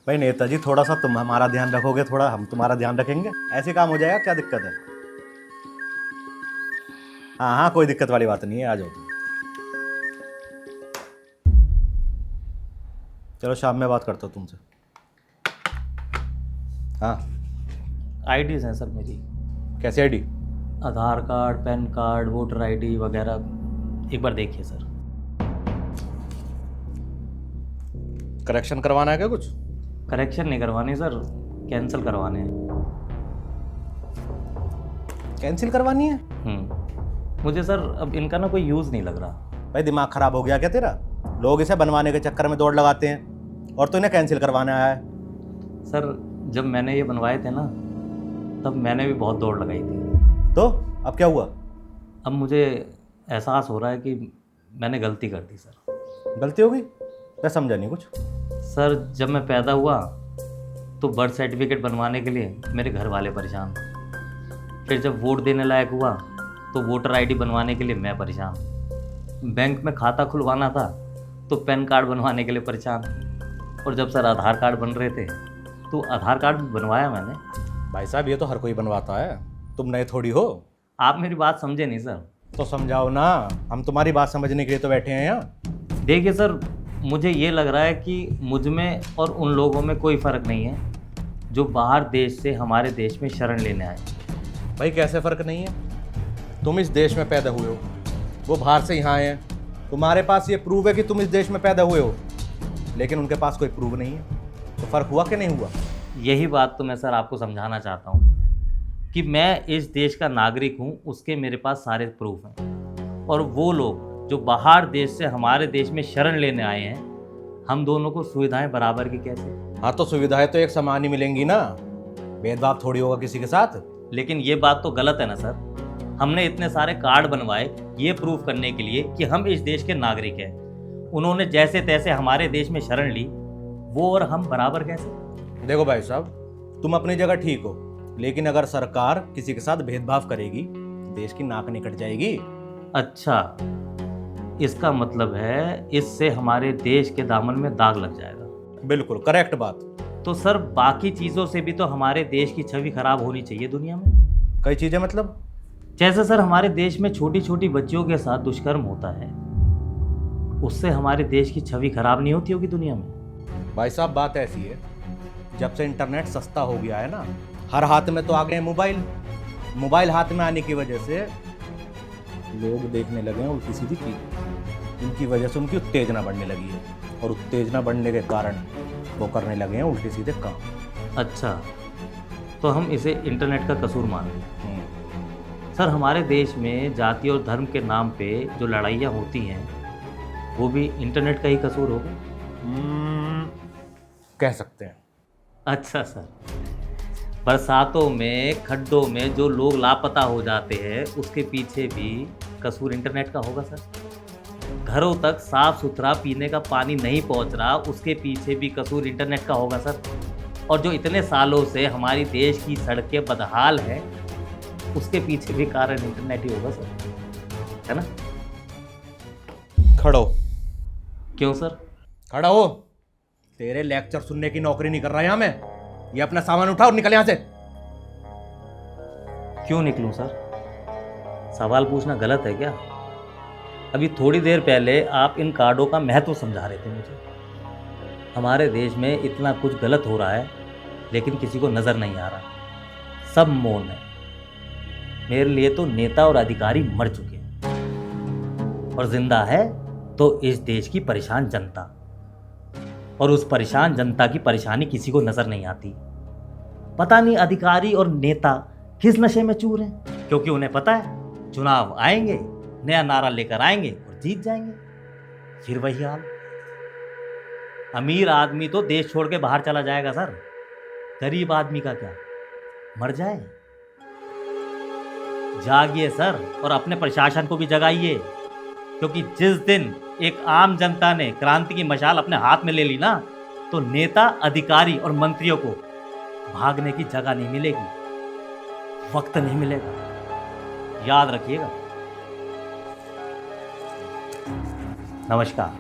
भाई नेताजी, थोड़ा सा तुम हमारा ध्यान रखोगे, थोड़ा हम तुम्हारा ध्यान रखेंगे, ऐसे काम हो जाएगा, क्या दिक्कत है? हाँ हाँ, कोई दिक्कत वाली बात नहीं है, आ जाओ तुम। चलो शाम में बात करता हूँ तुमसे। हाँ। आईडीज़ हैं सर मेरी। कैसे ID? Aadhaar card, PAN card, voter ID वगैरह। एक बार देखिए सर। करेक्शन करवाना है क्या कुछ? करेक्शन नहीं करवाने सर, कैंसिल करवाने हैं। कैंसिल करवानी है? मुझे सर अब इनका ना कोई यूज़ नहीं लग रहा। भाई दिमाग खराब हो गया क्या तेरा? लोग इसे बनवाने के चक्कर में दौड़ लगाते हैं और तो इन्हें कैंसिल करवाना है। सर जब मैंने ये बनवाए थे ना, तब मैंने भी बहुत दौड़ लगाई थी। तो अब क्या हुआ? अब मुझे एहसास हो रहा है कि मैंने गलती कर दी सर। गलती हो गई? मैं समझा नहीं कुछ। सर जब मैं पैदा हुआ तो बर्थ सर्टिफिकेट बनवाने के लिए मेरे घर वाले परेशान थे। फिर जब वोट देने लायक हुआ तो वोटर आईडी बनवाने के लिए मैं परेशान। बैंक में खाता खुलवाना था तो पैन कार्ड बनवाने के लिए परेशान। और जब सर आधार कार्ड बन रहे थे तो आधार कार्ड भी बनवाया मैंने। भाई साहब, ये तो हर कोई बनवाता है, तुम नए थोड़ी हो। आप मेरी बात समझे नहीं सर। तो समझाओ ना, हम तुम्हारी बात समझने के लिए तो बैठे हैं यहाँ। देखिए सर, मुझे ये लग रहा है कि मुझ में और उन लोगों में कोई फ़र्क नहीं है जो बाहर देश से हमारे देश में शरण लेने आए। भाई कैसे फ़र्क नहीं है? तुम इस देश में पैदा हुए हो, वो बाहर से यहाँ आए हैं, तुम्हारे पास ये प्रूव है कि तुम इस देश में पैदा हुए हो, लेकिन उनके पास कोई प्रूव नहीं है, तो फ़र्क हुआ कि नहीं हुआ? यही बात तो मैं सर आपको समझाना चाहता हूँ कि मैं इस देश का नागरिक हूँ, उसके मेरे पास सारे प्रूफ हैं। और वो लोग जो बाहर देश से हमारे देश में शरण लेने आए हैं, हम दोनों को सुविधाएं बराबर की कैसे? हाँ, तो सुविधाएं तो एक समान ही मिलेंगी ना, भेदभाव थोड़ी होगा किसी के साथ। लेकिन ये बात तो गलत है ना सर। हमने इतने सारे कार्ड बनवाए ये प्रूफ करने के लिए कि हम इस देश के नागरिक हैं। उन्होंने जैसे तैसे हमारे देश में शरण ली, वो और हम बराबर कैसे? देखो भाई साहब, तुम अपनी जगह ठीक हो, लेकिन अगर सरकार किसी के साथ भेदभाव करेगी, देश की नाक नहीं कट जाएगी। अच्छा, इसका मतलब है इससे हमारे देश के दामन में दाग लग जाएगा। बिल्कुल करेक्ट बात। तो सर बाकी चीज़ों से भी तो हमारे देश की छवि खराब होनी चाहिए दुनिया में। कई चीजें मतलब? जैसे सर हमारे देश में छोटी छोटी बच्चियों के साथ दुष्कर्म होता है, उससे हमारे देश की छवि खराब नहीं होती होगी दुनिया में? भाई साहब बात ऐसी है, जब से इंटरनेट सस्ता हो गया है ना, हर हाथ में तो आ गए मोबाइल। मोबाइल हाथ में आने की वजह से लोग देखने लगे हैं उल्टी सीधी चीज़, इनकी वजह से उनकी उत्तेजना बढ़ने लगी है, और उत्तेजना बढ़ने के कारण वो करने लगे हैं उल्टे सीधे काम। अच्छा, तो हम इसे इंटरनेट का कसूर मान लें। सर हमारे देश में जाति और धर्म के नाम पे जो लड़ाइयाँ होती हैं, वो भी इंटरनेट का ही कसूर होगा? कह सकते हैं। अच्छा सर, बरसातों में खड्डों में जो लोग लापता हो जाते हैं, उसके पीछे भी कसूर इंटरनेट का होगा सर? घरों तक साफ सुथरा पीने का पानी नहीं पहुंच रहा, उसके पीछे भी कसूर इंटरनेट का होगा सर? और जो इतने सालों से हमारी देश की सड़कें बदहाल हैं, उसके पीछे भी कारण इंटरनेट ही होगा सर, है ना? खड़ो। क्यों सर? खड़ा हो, तेरे लेक्चर सुनने की नौकरी नहीं कर रहा यहाँ मैं। ये अपना सामान उठा और निकल यहाँ से। क्यों निकलूं सर? सवाल पूछना गलत है क्या? अभी थोड़ी देर पहले आप इन कार्डों का महत्व समझा रहे थे मुझे। हमारे देश में इतना कुछ गलत हो रहा है, लेकिन किसी को नज़र नहीं आ रहा, सब मौन है। मेरे लिए तो नेता और अधिकारी मर चुके हैं, और जिंदा है तो इस देश की परेशान जनता। और उस परेशान जनता की परेशानी किसी को नज़र नहीं आती। पता नहीं अधिकारी और नेता किस नशे में चूर हैं, क्योंकि उन्हें पता है चुनाव आएंगे, नया नारा लेकर आएंगे और जीत जाएंगे। फिर वही हाल। अमीर आदमी तो देश छोड़ के बाहर चला जाएगा सर, गरीब आदमी का क्या, मर जाए। जागिए सर, और अपने प्रशासन को भी जगाइए, क्योंकि जिस दिन एक आम जनता ने क्रांति की मशाल अपने हाथ में ले ली ना, तो नेता, अधिकारी और मंत्रियों को भागने की जगह नहीं मिलेगी, वक्त नहीं मिलेगा। याद रखिएगा। नमस्कार।